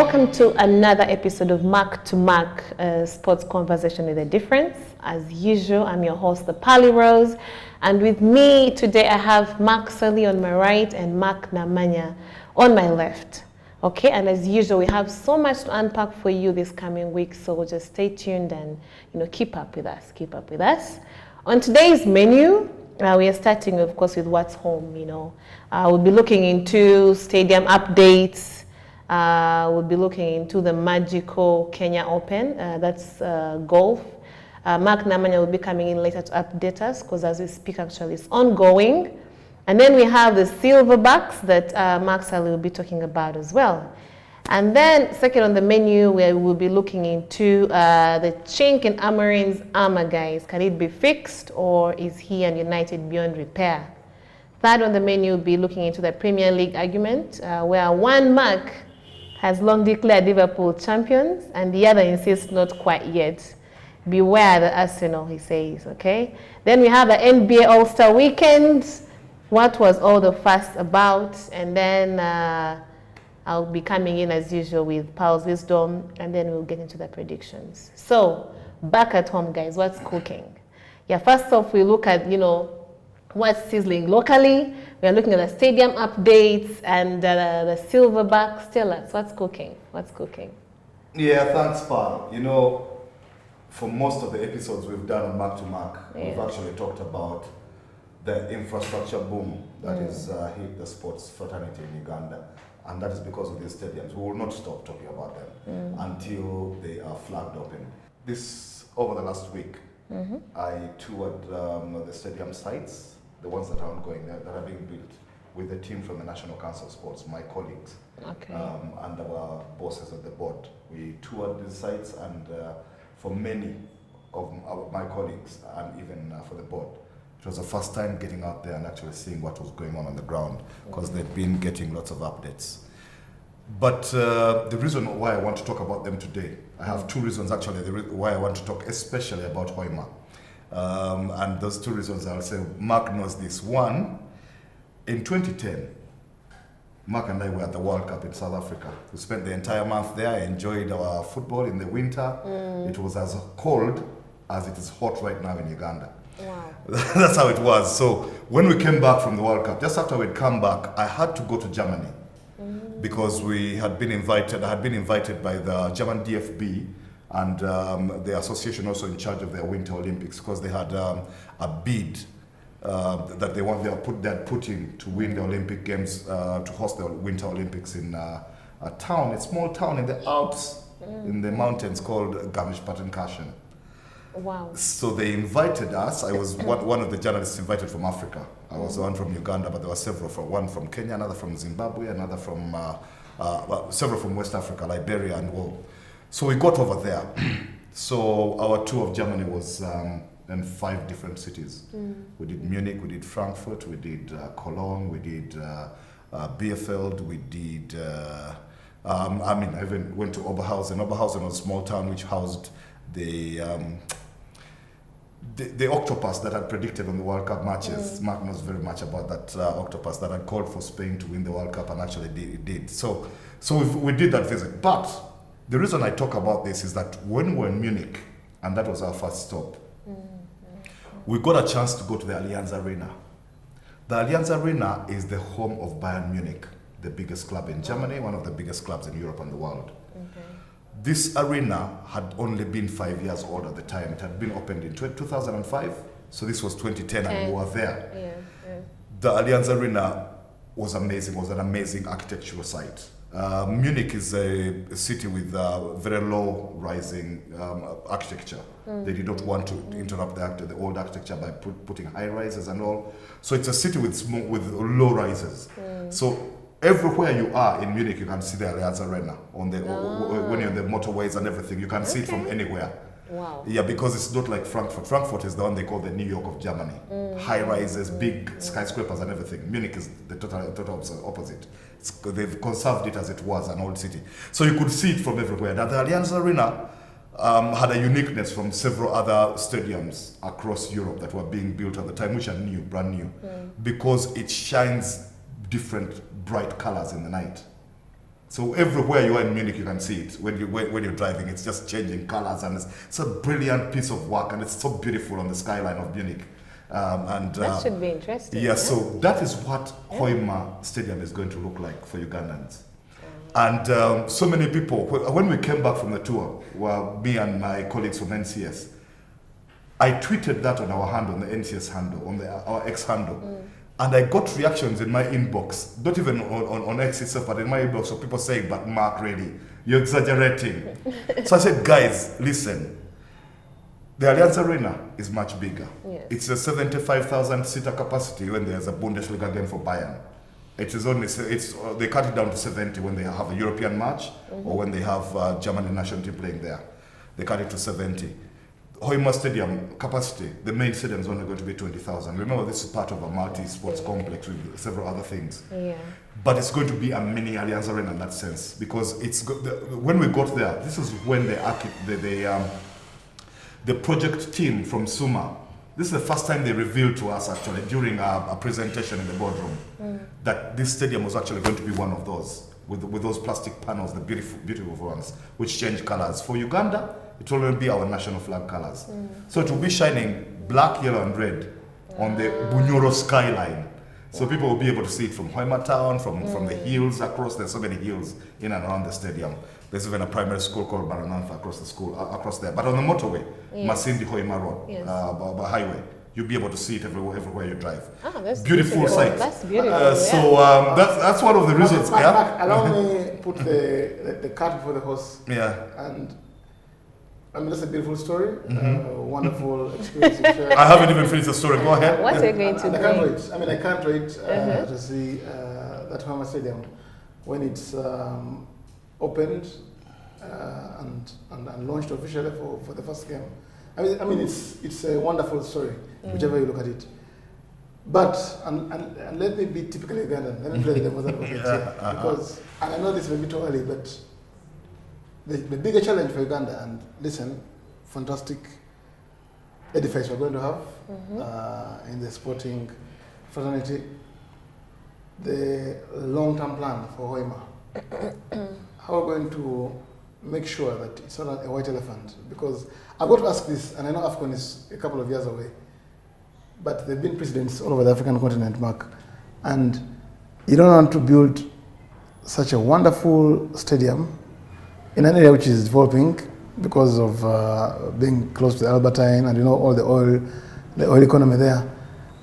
welcome to another episode of Mark2Mark Sports Conversation with a Difference. As usual, I'm your host, the Pali Rose, and with me today I have Mark Sully on my right and Mark Namanya on my left. Okay, and as usual, we have so much to unpack for you this coming week, so just stay tuned and keep up with us. Keep up with us. On today's menu, we are starting, of course, with what's home. We'll be looking into stadium updates. We'll be looking into the magical Kenya Open. That's golf. Mark Namanya will be coming in later to update us because as we speak, actually, it's ongoing. And then we have the Silverbacks that Mark Sully will be talking about as well. And then second on the menu, we will be looking into the chink in Amorim's armor, guys. Can it be fixed or is he and United beyond repair? Third on the menu, we'll be looking into the Premier League argument where one Mark has long declared Liverpool champions and the other insists not quite yet. Beware the Arsenal, he says, okay? Then we have the NBA All-Star Weekend. What was all the fuss about? And then I'll be coming in as usual with Paul's wisdom, and then we'll get into the predictions. So, back at home, guys, what's cooking? Yeah, first off, we look at, what's sizzling locally. We are looking at the stadium updates and the Silverbacks. Tell us, what's cooking? What's cooking? Yeah, thanks, Pal. For most of the episodes we've done on Mark2Mark, we've actually talked about the infrastructure boom that is hit the sports fraternity in Uganda. And that is because of these stadiums. We will not stop talking about them until they are flagged open. Over the last week, I toured the stadium sites, the ones that are ongoing, that are being built, with the team from the National Council of Sports, my colleagues, and our bosses at the board. We toured these sites, and for many of my colleagues, and even for the board, it was the first time getting out there and actually seeing what was going on the ground, because they've been getting lots of updates. But the reason why I want to talk about them today, I have two reasons actually why I want to talk especially about Hoima. And those two reasons I'll say, Mark knows this. One, in 2010, Mark and I were at the World Cup in South Africa. We spent the entire month there, enjoyed our football in the winter. It was as cold as it is hot right now in Uganda. Wow. That's how it was. So when we came back from the World Cup, just after we'd come back, I had to go to Germany because I had been invited by the German DFB and the association also in charge of their Winter Olympics, because they had a bid that they had put in to win the Olympic Games, to host the Winter Olympics in a small town in the Alps, in the mountains called Garmisch-Partenkirchen. Wow. So they invited us. I was one of the journalists invited from Africa. I was the one from Uganda, but there were several, one from Kenya, another from Zimbabwe, another from, several from West Africa, Liberia and all. So we got over there. So our tour of Germany was in 5 different cities. We did Munich, we did Frankfurt, we did Cologne, we did Bielefeld, we did, I even went to Oberhausen. Oberhausen was a small town which housed the octopus that had predicted on the World Cup matches. Mark knows very much about that octopus that had called for Spain to win the World Cup and actually did. So we did that visit. But the reason I talk about this is that when we were in Munich, and that was our first stop, we got a chance to go to the Allianz Arena. The Allianz Arena is the home of Bayern Munich, the biggest club in Germany, one of the biggest clubs in Europe and the world. This arena had only been 5 years old at the time. It had been opened in 2005, so this was 2010 and we were there. The Allianz Arena was amazing, was an amazing architectural site. Munich is a city with very low rising architecture. They did not want to interrupt the old architecture by putting high rises and all. So it's a city with low rises. So everywhere you are in Munich, you can see the Allianz Arena when you're on the motorways and everything. You can see it from anywhere. Wow. Yeah, because it's not like Frankfurt. Frankfurt is the one they call the New York of Germany. High rises, big skyscrapers and everything. Munich is the total opposite. They've conserved it as it was, an old city. So you could see it from everywhere. Now the Allianz Arena had a uniqueness from several other stadiums across Europe that were being built at the time, which are brand new, because it shines different bright colors in the night. So everywhere you are in Munich, you can see it when you're driving. It's just changing colors, and it's a brilliant piece of work, and it's so beautiful on the skyline of Munich. That should be interesting. Yeah, so that is what Hoima Stadium is going to look like for Ugandans. And so many people, when we came back from the tour, me and my colleagues from NCS, I tweeted that on our handle, on the NCS handle, on our X handle. And I got reactions in my inbox, not even on X itself, but in my inbox, of people saying, but Mark, really, you're exaggerating. So I said, guys, listen, the Allianz Arena is much bigger. Yes. It's a 75,000 seater capacity when there's a Bundesliga game for Bayern. It is only, they cut it down to 70 when they have a European match or when they have Germany national team playing there. They cut it to 70. Hoima Stadium capacity, the main stadium is only going to be 20,000. Remember, this is part of a multi-sports complex with several other things. Yeah. But it's going to be a mini Allianz Arena in that sense, because when we got there, this is when the project team from Suma, this is the first time they revealed to us actually during a presentation in the boardroom that this stadium was actually going to be one of those with those plastic panels, the beautiful ones, which change colors. For Uganda, it will only be our national flag colors. So it will be shining black, yellow, and red on the Bunyoro skyline. So people will be able to see it from Hoima town, from the hills across. There's so many hills in and around the stadium. There's even a primary school called Baranantha across there. But on the motorway, Masindi Hoima Road, highway, you'll be able to see it everywhere you drive. Oh, that's beautiful sight. That's beautiful. So that's one of the reasons. Mark, allow me put the cart before the horse. Yeah. And I mean, that's a beautiful story. Wonderful experience you shared. I haven't even finished the story. Go ahead. What are you going to do? I can't wait. I mean, I can't wait to see that Hoima Stadium when it's opened and launched officially for the first game. I mean, it's a wonderful story, whichever you look at it. But and let me be typically Ugandan. Let me play the devil's advocate here, because and I know this may be too early, but the bigger challenge for Uganda, and listen, fantastic edifice we're going to have in the sporting fraternity. The long-term plan for Hoima. How we're going to make sure that it's not a white elephant, because I've got to ask this, and I know AFCON is a couple of years away, but there have been presidents all over the African continent, Mark, and you don't want to build such a wonderful stadium in an area which is developing because of being close to the Albertine and all the oil economy there.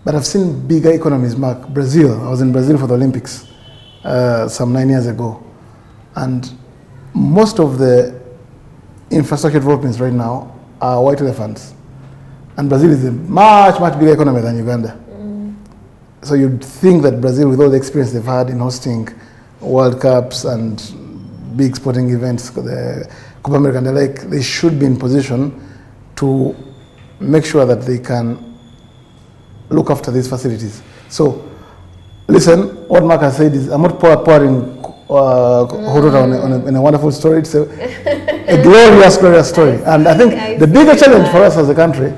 But I've seen bigger economies, Mark. Brazil, I was in Brazil for the Olympics some 9 years ago. And most of the infrastructure developments right now are white elephants. And Brazil is a much, much bigger economy than Uganda. So you'd think that Brazil, with all the experience they've had in hosting World Cups and big sporting events, the Copa America and the like, they should be in position to make sure that they can look after these facilities. So, listen, what Mark has said is, I'm not pouring in a wonderful story. It's a glorious story. And I think the bigger challenge for us as a country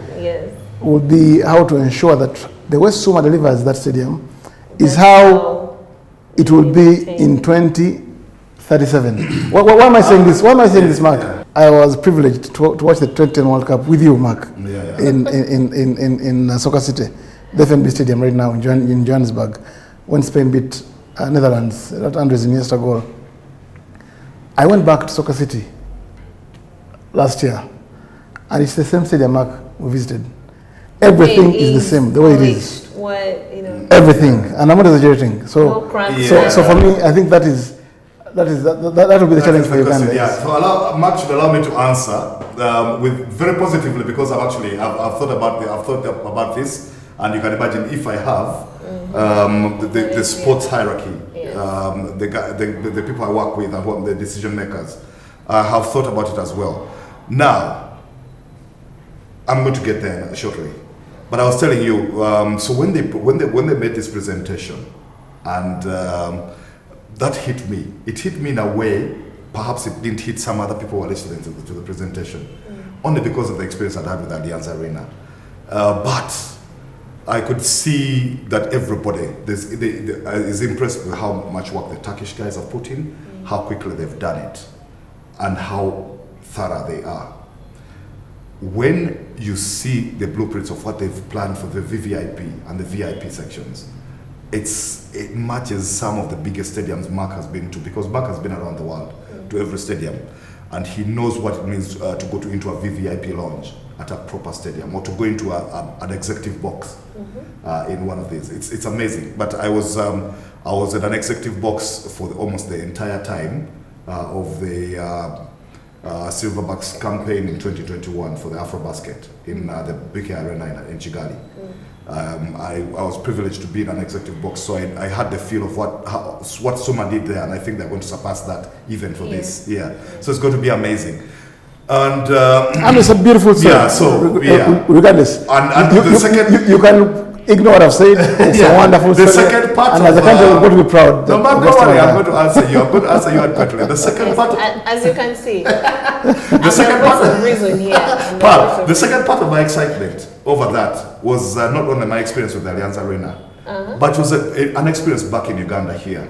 would be how to ensure that the way Suma delivers that stadium is how it will be in 2037. Why am I saying this? Why am I saying this, Mark? Yeah. I was privileged to watch the 2010 World Cup with you, Mark, in Soccer City, the FNB Stadium right now in Johannesburg, when Spain beat Netherlands, that Andres Iniesta goal. I went back to Soccer City last year, and it's the same stadium, Mark, we visited. Everything is the same, the way it is. Everything, and I'm not exaggerating. So for me, I think that will be the challenge for Uganda. Yeah. So Mark should allow me to answer with very positively, because I've thought about this, and you can imagine if I have the sports hierarchy, the people I work with and the decision makers, have thought about it as well. Now, I'm going to get there shortly, but I was telling you. So when they made this presentation, and that hit me. It hit me in a way perhaps it didn't hit some other people who were listening to the presentation, only because of the experience I'd had with Allianz Arena. But I could see that everybody is impressed with how much work the Turkish guys have put in, how quickly they've done it, and how thorough they are. When you see the blueprints of what they've planned for the VVIP and the VIP sections, it matches some of the biggest stadiums Mark has been to, because Mark has been around the world to every stadium, and he knows what it means to go into a VVIP lounge at a proper stadium, or to go into an executive box in one of these. It's amazing. But I was in an executive box for almost the entire time of the Silverbacks campaign in 2021 for the AfroBasket in the BK Arena in Kigali. I was privileged to be in an executive box, so I had the feel of what Suma did there, and I think they're going to surpass that even for this. Yeah, so it's going to be amazing. And it's a beautiful story. Yeah, so regardless, and the second you can ignore what I've said. It's a wonderful story. The second part, and as a country, we're going to be proud. No, don't worry, I'm going to answer you. I'm going to answer you adequately. The second part, as you can see, the second part, reason here. The second part of my excitement over that was not only my experience with the Allianz Arena, but it was an experience back in Uganda here.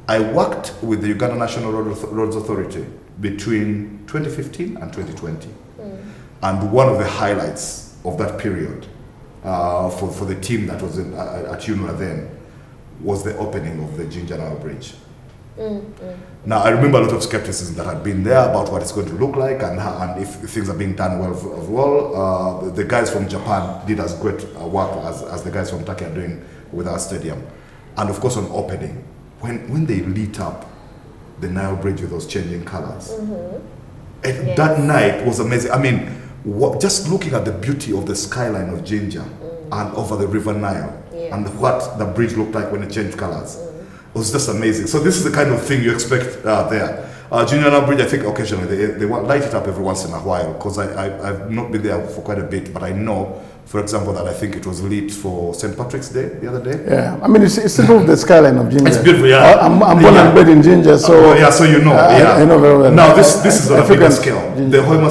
I worked with the Uganda National Roads Authority between 2015 and 2020. And one of the highlights of that period for the team that was at UNRWA then was the opening of the Ginjanao Bridge. Now, I remember a lot of skepticism that had been there about what it's going to look like and if things are being done well. The guys from Japan did as great work as the guys from Turkey are doing with our stadium. And of course, on opening, when they lit up the Nile Bridge with those changing colors, that night was amazing. I mean, just looking at the beauty of the skyline of Jinja and over the River Nile and what the bridge looked like when it changed colors, it was just amazing. So this is the kind of thing you expect there. Ginjanao Bridge, I think occasionally they light it up every once in a while, because I've not been there for quite a bit, but I know, for example, that I think it was lit for St. Patrick's Day the other day. Yeah, I mean, it's improved the skyline of Jinja. It's beautiful, yeah. I'm born and bred in Jinja, so so you know. I know very well. Now this is on a bigger scale. The Hoima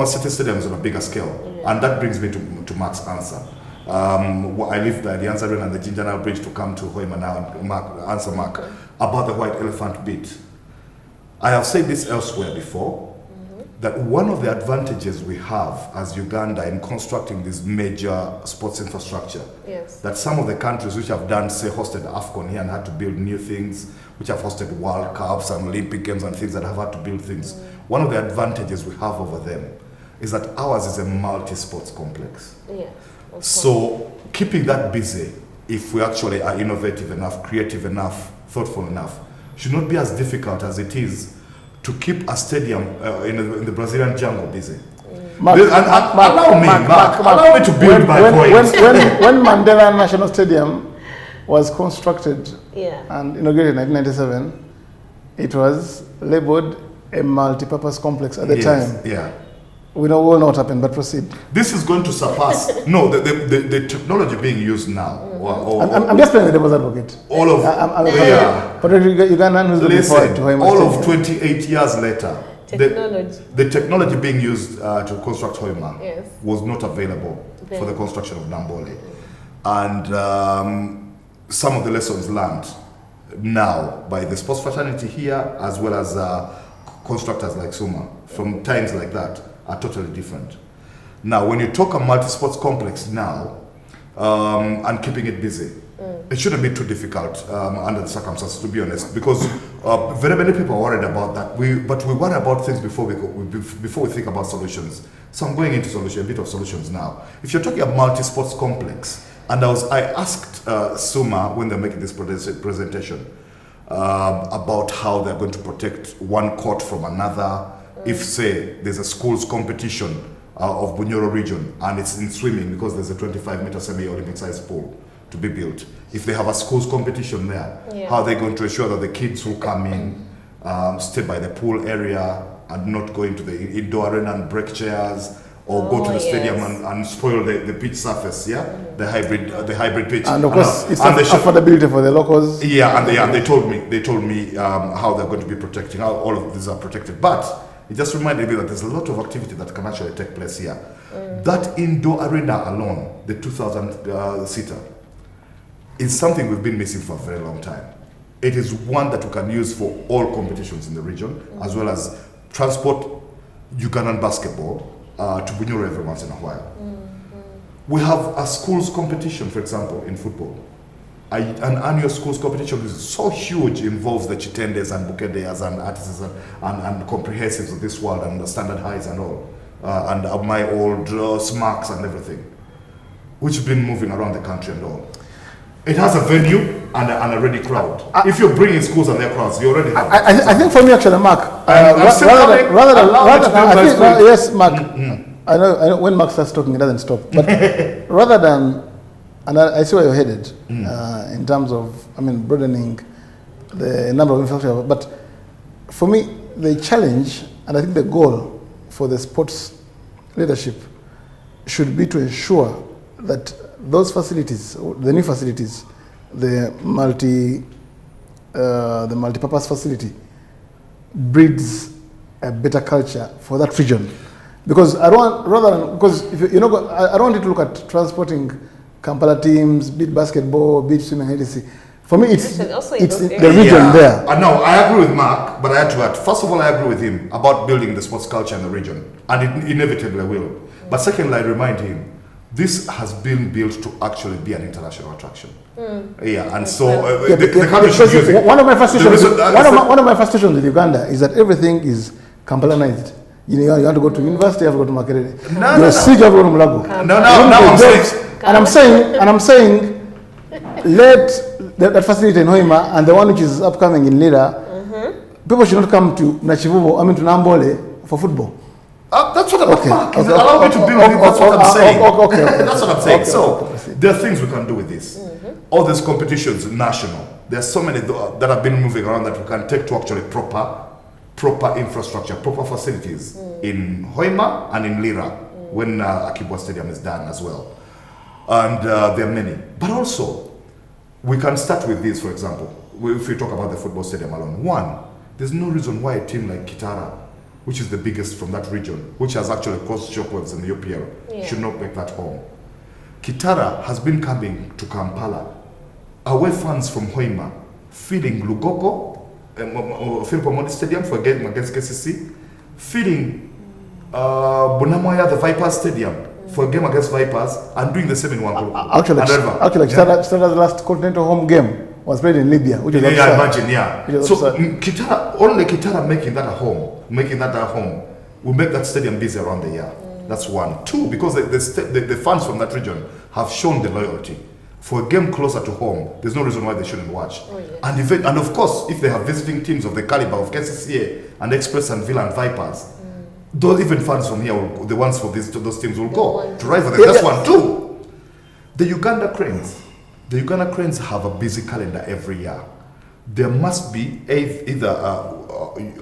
City Stadium is on a bigger scale, and that brings me to Mark's answer. I left the Allianz Arena and the Ginjanao Bridge to come to Hoima now and answer Mark about the white elephant bit. I have said this elsewhere before, that one of the advantages we have as Uganda in constructing this major sports infrastructure, that some of the countries which have done, say, hosted AFCON here and had to build new things, which have hosted World Cups and Olympic Games and things that have had to build things, one of the advantages we have over them is that ours is a multi-sports complex. So keeping that busy, if we actually are innovative enough, creative enough, thoughtful enough, should not be as difficult as it is to keep a stadium in the Brazilian jungle busy. Allow me to build my point. When Mandela National Stadium was constructed and inaugurated in 1997, it was labeled a multi-purpose complex at the time. We all know what happened, but proceed. This is going to surpass the technology being used now. I'm just playing the devil's advocate. All of Ugandan who's looking forward to Hoima all Stadium. of 28 years later, the technology being used to construct Hoima was not available for the construction of Nambole. And some of the lessons learned now by the sports fraternity here, as well as constructors like Suma, from times like that, are totally different. Now, when you talk a multi-sports complex now, and keeping it busy, it shouldn't be too difficult under the circumstances, to be honest, because very many people are worried about that. But we worry about things before we think about solutions. So I'm going into a bit of solutions now. If you're talking a multi-sports complex, and I asked Suma when they're making this presentation about how they're going to protect one court from another. If, say, there's a schools competition of Bunyoro region and it's in swimming because there's a 25-meter semi-Olympic sized pool to be built. If they have a schools competition there, how are they going to ensure that the kids who come in stay by the pool area and not go into the indoor arena and break chairs or go to the stadium and spoil the pitch surface, the hybrid pitch. And of course, it's affordability for the locals. And they told me how they're going to be protecting, how all of these are protected. But it just reminded me that there's a lot of activity that can actually take place here. That indoor arena alone, the 2,000 seater, is something we've been missing for a very long time. It is one that we can use for all competitions in the region, as well as transport Ugandan basketball to Bunyoro every once in a while. We have a schools competition, for example, in football. An annual schools competition is so huge, involves the Chitendes and Bukedeyas and artists and comprehensives of this world and the standard highs and all. And my old smacks and everything, which have been moving around the country and all. It has a venue and a ready crowd. If you're bringing schools and their crowds, you already have. I think for me, actually, Mark, yes, Mark. I know when Mark starts talking, it doesn't stop. But rather than, and I see where you're headed in terms of, broadening the number of infrastructure. But for me, the challenge and I think the goal for the sports leadership should be to ensure that those facilities, the new facilities, the multi-purpose facility, breeds a better culture for that region. Because I don't I don't want you to look at transporting Kampala teams, beat basketball, beat swimming, etc. For me, it's the region there. No, I agree with Mark, but I had to add. First of all, I agree with him about building the sports culture in the region, and it inevitably will. But secondly, I remind him, this has been built to actually be an international attraction. Yeah, and so the country should use it. One of my frustrations with Uganda is that everything is Kampalanized. You have to go to university, you have to go to Makerere. You're sick, you have to go to Mulago. And I'm saying, let that facility in Hoima and the one which is upcoming in Lira, people should not come to Nachivubo, to Nambole for football. That's what I'm saying. Allow me to build it. That's what I'm saying. That's what I'm saying. So there are things we can do with this. All these competitions, national. There are so many that have been moving around that we can take to actually proper infrastructure, proper facilities in Hoima and in Lira when Akibwa Stadium is done as well. And there are many. But also, we can start with this, for example. If we talk about the football stadium alone. One, there's no reason why a team like Kitara, which is the biggest from that region, which has actually caused shockwaves in the UPL, should not make that home. Kitara has been coming to Kampala. Away fans from Hoima, feeding Lugogo, Philip Omondi Stadium for a game against KCC, feeding Bunamoya, the Vipers Stadium, for a game against Vipers, and doing the same in one. Actually, Kitara's last continental home game was played in Libya, which is So Kitara making that a home, will make that stadium busy around the year. That's one. Two, because the fans from that region have shown the loyalty. For a game closer to home, there's no reason why they shouldn't watch. And of course, if they have visiting teams of the caliber of KCCA and Express and Villa and Vipers, those even fans from here, the ones for those teams will go to rival them. That's one. Two, the Uganda Cranes. The Uganda Cranes have a busy calendar every year. There must be either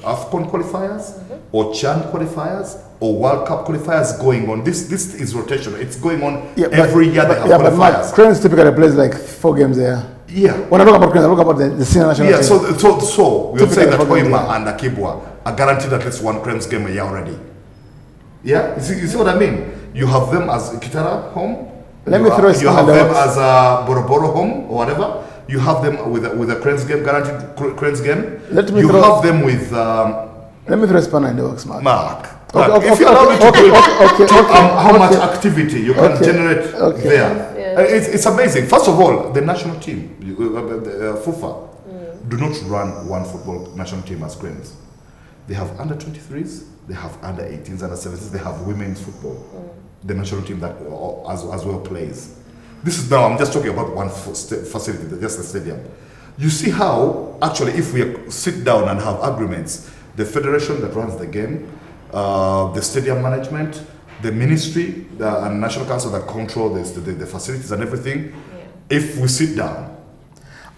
AFCON qualifiers or CHAN qualifiers or World Cup qualifiers going on. This is rotation. It's going on every year. They have qualifiers. But Cranes typically plays like 4 games a year. Yeah. When I talk about Cranes, I talk about the senior national team. So we'll say that Hoima and Akibwa are guaranteed at least 1 Cranes game a year already. Yeah? You see what I mean? You have them as Kitara home. You have them as a Boroboro home or whatever. You have them with a Cranes game, guaranteed Cranes game. Have them with... let me throw a spanner in the works, Mark. If you allow me to build how much activity you can generate there. It's amazing. First of all, the national team, FUFA, do not run one football national team as Cranes. They have under 23s, they have under 18s, under 17s, they have women's football. The national team that as well plays. This is now, I'm just talking about one facility, just the stadium. You see how, actually, if we sit down and have agreements, the federation that runs the game, the stadium management, the ministry, and national council that control the facilities and everything, if we sit down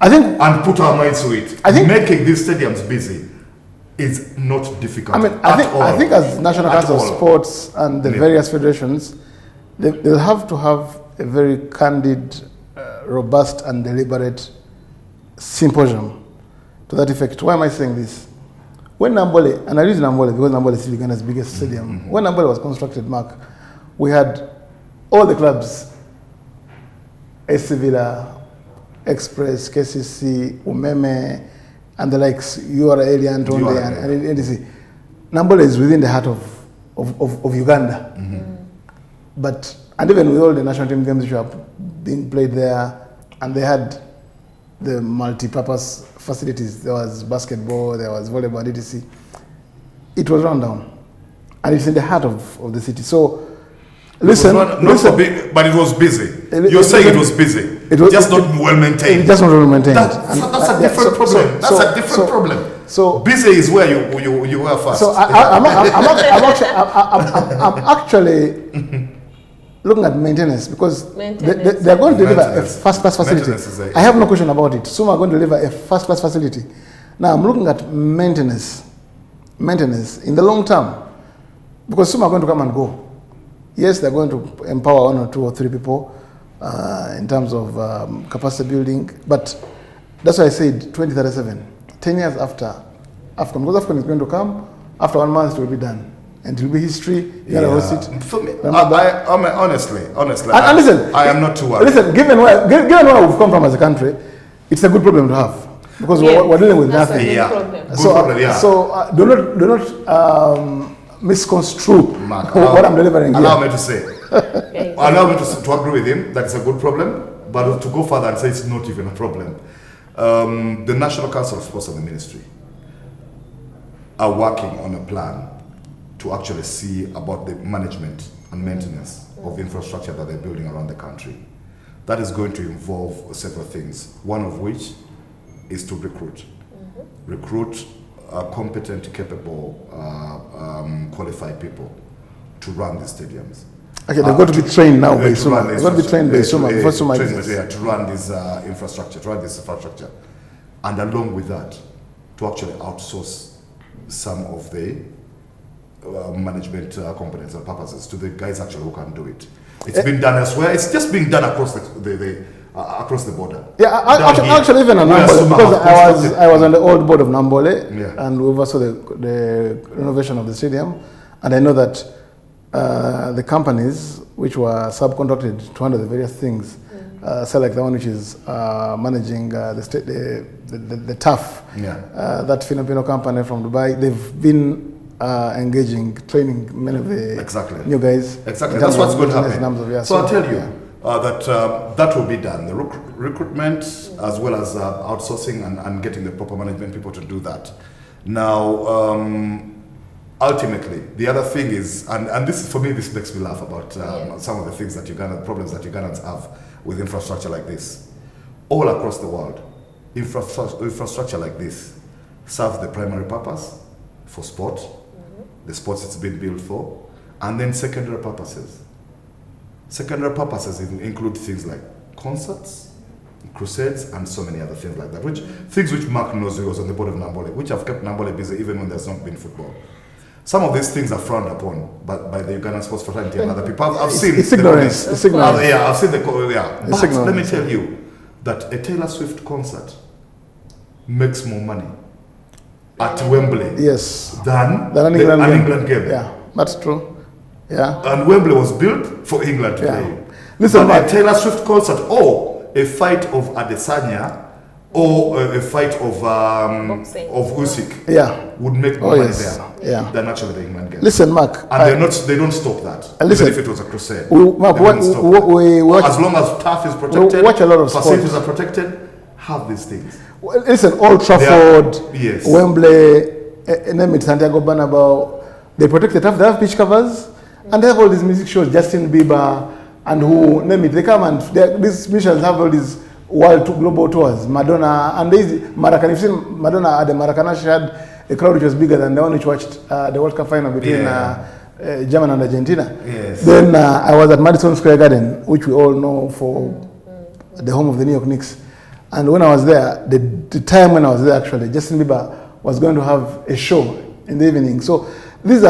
and put our minds to it, making these stadiums busy is not difficult I think as National Council of Sports and the various federations, they'll have to have a very candid, robust and deliberate symposium to that effect. Why am I saying this? When Nambole, and I use Nambole because Nambole is Uganda's biggest stadium, when Nambole was constructed, Mark, we had all the clubs, AC Villa, Express, KCC, Umeme, and the likes, URL and NDC. Nambole is within the heart of Uganda. But, and even with all the national team games which are being played there, and they had the multi-purpose facilities. There was basketball, there was volleyball, etc. It was run down. And it's in the heart of the city. So, listen. But it was busy. You're saying it was busy. It was just not well maintained. Just not well maintained. That's a different problem. That's a different problem. So busy is where you were first. So I'm actually looking at maintenance because they're going to deliver a first-class facility. I have no question about it. Soon are going to deliver a first-class facility. Now I'm looking at maintenance in the long term because some are going to come and go. Yes, they're going to empower 1 or 2 or 3 people in terms of capacity building, but that's why I said 2037, 10 years after AFCON, because AFCON is going to come, after 1 month it will be done. And it will be history, you're going to host it. For me, honestly, and listen, I am not too worried. Listen, given where we've come from as a country, it's a good problem to have. Because we're dealing with nothing. So do not misconstrue what I'm delivering here. Allow me to say, allow me to agree with him that it's a good problem, but to go further and say it's not even a problem. The National Council of Sports and the Ministry are working on a plan to actually see about the management and maintenance of infrastructure that they're building around the country. That is going to involve several things, one of which is to recruit competent, capable, qualified people to run the stadiums. Okay, they've got to be trained now by Suma. They've got to be trained by Suma before Suma exists. To run this infrastructure, and along with that, to actually outsource some of the management components and purposes to the guys actually who can do it. It's been done elsewhere. It's just being done across the border. Yeah, actually even on Nambole, because I was on the old board of Nambole, and we oversaw the renovation of the stadium, and I know that the companies which were subcontracted to handle the various things, say like the one which is managing the TAF, that Filipino company from Dubai, they've been engaging, training many of the new guys. Exactly, that's what's going to happen. So I'll tell you that will be done. The recruitment as well as outsourcing and getting the proper management people to do that. Now, ultimately, the other thing is, and this for me, this makes me laugh about some of the things that problems that Ugandans have with infrastructure like this. All across the world, infrastructure like this serves the primary purpose for sport, the sports it's been built for, and then secondary purposes. Secondary purposes include things like concerts, crusades, and so many other things like that. Things which Mark knows, he was on the board of Nambole, which have kept Nambole busy even when there's not been football. Some of these things are frowned upon by the Ugandan sports fraternity and other people. I've seen it's ignorance. It's ignorance. I've seen But let me tell you that a Taylor Swift concert makes more money at Wembley than an England game. Yeah, that's true. Yeah. And Wembley was built for England to play. Listen, but a Taylor Swift concert or a fight of Adesanya or a fight of Usyk would make more money there than actually the England game. Listen, Mark. And they don't stop that. Listen, even if it was a crusade. Mark, we watch, as long as turf is protected, watch a lot of facilities are protected, have these things. Well, listen, Old Trafford, Wembley, name it, Santiago Bernabeu, they protect the turf, they have pitch covers, and they have all these music shows, Justin Bieber, and who, name it, they come and these musicians have all these global tours, Madonna, and these Maracanã. You've seen Madonna at the Maracanã, she had a crowd which was bigger than the one which watched the World Cup final between Germany and Argentina. Yes. Then I was at Madison Square Garden, which we all know for the home of the New York Knicks. And when I was there, the time when I was there actually, Justin Bieber was going to have a show in the evening. So these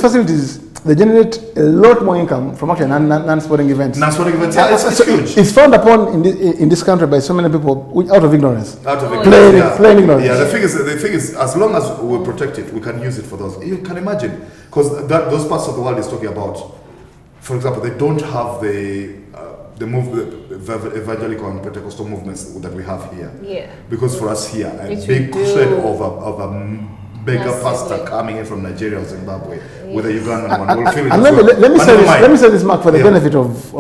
facilities, they generate a lot more income from actually non-sporting events. Non-sporting events, it's huge. It's frowned upon in this country by so many people out of ignorance. Plain ignorance. Yeah, the thing is, as long as we protect it, we can use it for those. You can imagine, because those parts of the world is talking about for example, they don't have the evangelical and Pentecostal movements that we have here. Yeah. Because for us here, a Which big we do. crusade of a mega Massively. pastor coming in from Nigeria or Zimbabwe with a Ugandan one will feel it And as well. let me But say never this. mind. Let me say this, Mark, for the benefit of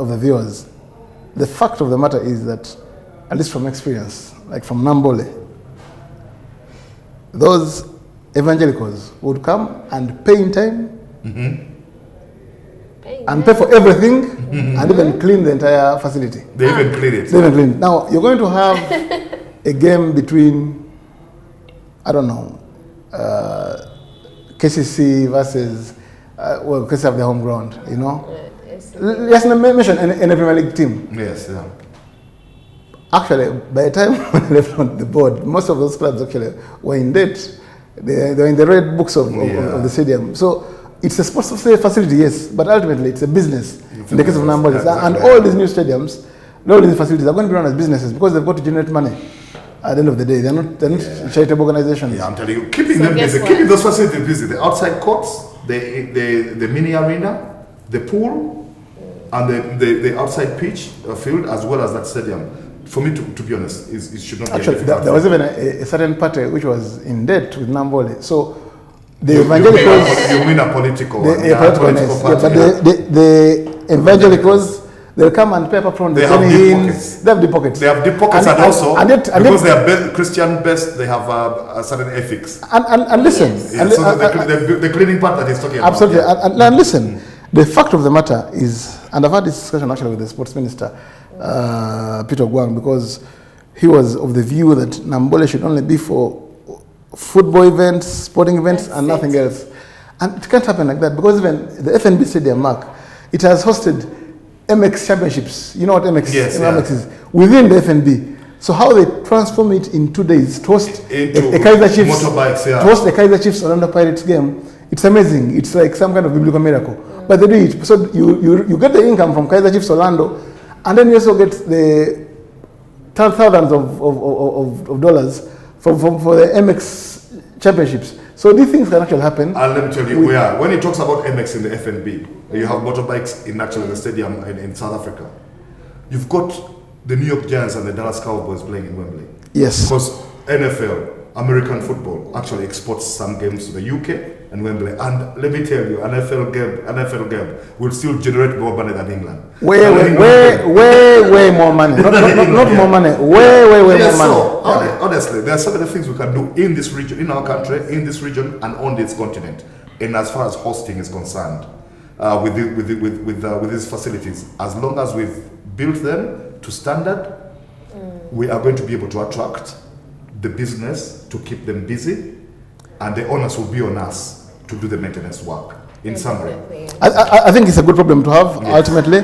the viewers. The fact of the matter is that, at least from experience, like from Nambole, those evangelicals would come and pay in time and pay for everything and even clean the entire facility. They even clean it. They even clean it. Now, you're going to have a game between, I don't know, KCC versus, well, KCC have their home ground, you know. Let's not mention any Premier League team. Yes, yeah. Actually, by the time when I left on the board, most of those clubs actually were in debt. They're in the red books of the stadium. So it's a sports facility, yes, but ultimately it's a business. In the case of Nambole, and all these new stadiums, all these facilities are going to be run as businesses because they've got to generate money. At the end of the day, they're not charitable organizations. Yeah, I'm telling you, keeping them busy, keeping those facilities busy. The outside courts, the mini arena, the pool, and the outside pitch field, as well as that stadium. For me, to be honest, it should not be actually. There was even a certain party which was in debt with Nambole. So the evangelicals, you mean a political party? But the evangelicals, they'll come and pay up front. They have deep pockets. They have deep pockets. They have deep pockets, and also because they are Christian based, they have a certain ethics. And listen, yes. The cleaning part that he's talking about. Absolutely. And listen, the fact of the matter is, and I've had this discussion actually with the sports minister, Peter Gwang, because he was of the view that Nambole should only be for football events, sporting events, and nothing else. And it can't happen like that, because even the FNB Stadium, Mark, it has hosted MX championships. You know what MX, MX is? Within the FNB. So how they transform it in 2 days to host a Kaiser Chiefs, motorbikes, to host a Kaiser Chiefs Orlando Pirates game, it's amazing. It's like some kind of biblical miracle. But they do it. So you get the income from Kaiser Chiefs Orlando, and then you also get the thousands of dollars for the MX championships. So these things can actually happen. And let me tell you, when he talks about MX in the FNB, you have motorbikes in actually the stadium in South Africa. You've got the New York Giants and the Dallas Cowboys playing in Wembley. Yes. Because NFL, American football, actually exports some games to the UK and Wembley. And let me tell you, an NFL game will still generate more money than England. Way more money. Not more money. Way more money. So, honestly, there are so many things we can do in this region, in our country, in this region, and on this continent. And as far as hosting is concerned, with these facilities, as long as we've built them to standard, we are going to be able to attract the business to keep them busy, and the onus will be on us to do the maintenance work. In summary, I think it's a good problem to have ultimately,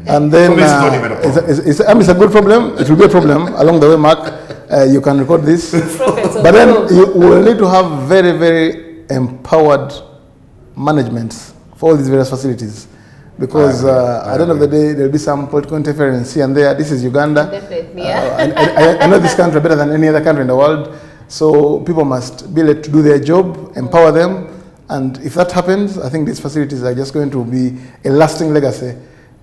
and then it's a good problem. It will be a problem along the way, Mark. You can record this, but then you will need to have very, very empowered management for all these various facilities. Because at the end of the day, there will be some political interference here and there. This is Uganda. Definitely, yeah. I know this country better than any other country in the world. So people must be able to do their job, empower them. And if that happens, I think these facilities are just going to be a lasting legacy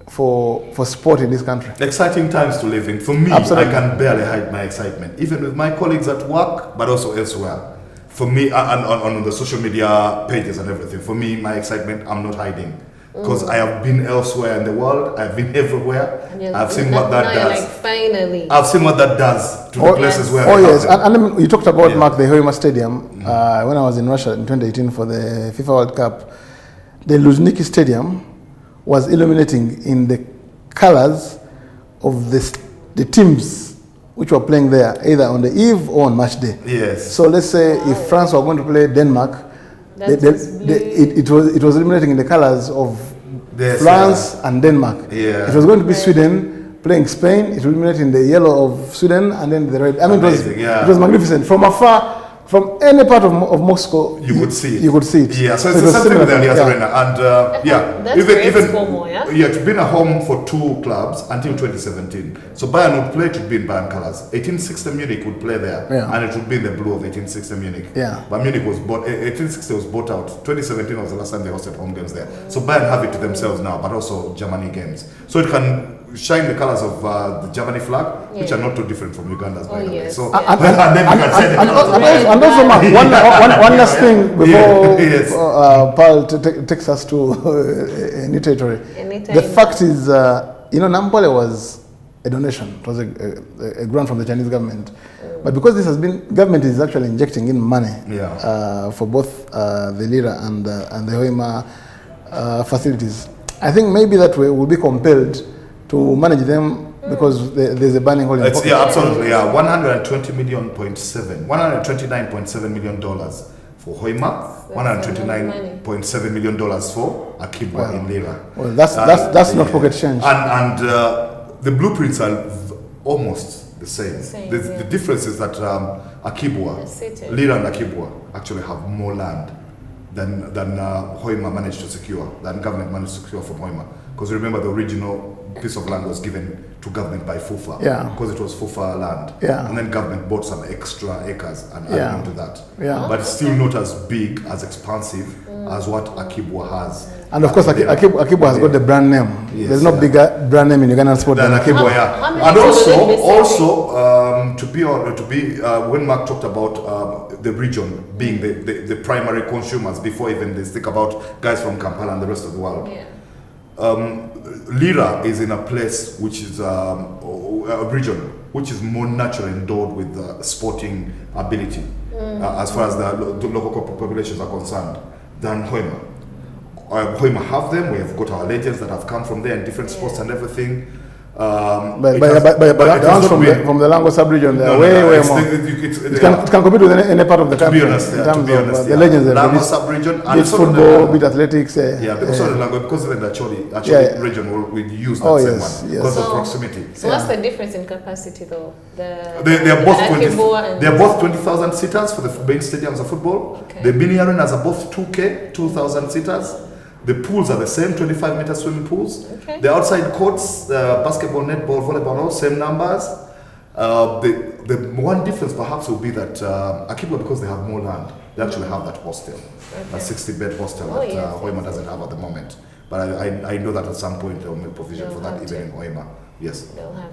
for sport in this country. Exciting times to live in. For me, absolutely. I can barely hide my excitement, even with my colleagues at work, but also elsewhere. For me, on the social media pages and everything, for me, my excitement, I'm not hiding. Because I have been elsewhere in the world, I've been everywhere. I've seen what that does. Like, finally. I've seen what that does to the places where. Oh yes, and you talked about Mark, the Hoima Stadium. When I was in Russia in 2018 for the FIFA World Cup, the Luzhniki Stadium was illuminating in the colors of the teams which were playing there, either on the eve or on match day. Yes. So let's say if France were going to play Denmark, it was illuminating in the colors of France and Denmark. Yeah. It was going to be Sweden playing Spain. It was illuminating in the yellow of Sweden and then the red. I mean, it was magnificent. From afar, from any part of Moscow, you could see it. You could see it. Yeah, so it it's was the same thing with the similar, Allianz Arena. And That's great FOMO, yeah? Yeah, it's been a home for two clubs until 2017. So Bayern would play, it would be in Bayern colours. 1860 Munich would play there, and it would be in the blue of 1860 Munich. Yeah. But Munich was bought, 1860 was bought out. 2017 was the last time they hosted home games there. So Bayern have it to themselves now, but also Germany games. So it can shine the colours of the Germany flag, which are not too different from Uganda's, by the way. So, and then you can say the colours. And also, Mark, one last thing before Paul takes us to a new territory. The fact is, Nampole was a donation. It was a grant from the Chinese government. But because this has been, government is actually injecting in money for both the Lira and the Hoima facilities. I think maybe that way we'll be compelled to manage them because there's a burning hole in the pocket. Yeah, absolutely. Yeah, $129.7 million for Hoima, $129.7 million for Akibwa in Lira. Well, that's not pocket change. And the blueprints are almost the same. The difference is that Akibwa, Lira and Akibwa actually have more land than Hoima managed to secure, than government managed to secure from Hoima. Because remember, the original piece of land was given to government by FUFA, because it was FUFA land. And then government bought some extra acres and added on to that. But it's still not as big, as expansive as what Akibwa has. And of course, Akibwa has got the brand name. There's no bigger brand name in Ugandan sport than Akibwa. And also, when Mark talked about the region being the primary consumers before even they think about guys from Kampala and the rest of the world. Lira is in a place which is a region which is more naturally endowed with sporting ability as far as the local populations are concerned than Hoima. Hoima have them. We have got our legends that have come from there in different sports and everything. But the ones from the Lango sub-region, they are way more. It can compete with any part of the country in terms of the legends. Lango sub-region, be it football, be it athletics. Because of the Lango, because even the Acholi region will use that same one because of proximity. So what's the difference in capacity though? They are both 20,000 seaters for the main stadiums of football. The mini arenas are both 2,000 seaters. The pools are the same, 25-meter swimming pools. The outside courts, basketball, netball, volleyball, all same numbers. The one difference perhaps will be that Akibwa, because they have more land, they actually have that hostel, a 60-bed hostel that Hoima doesn't have at the moment. But I know that at some point they'll make provision for that even in Hoima. Yes. They'll have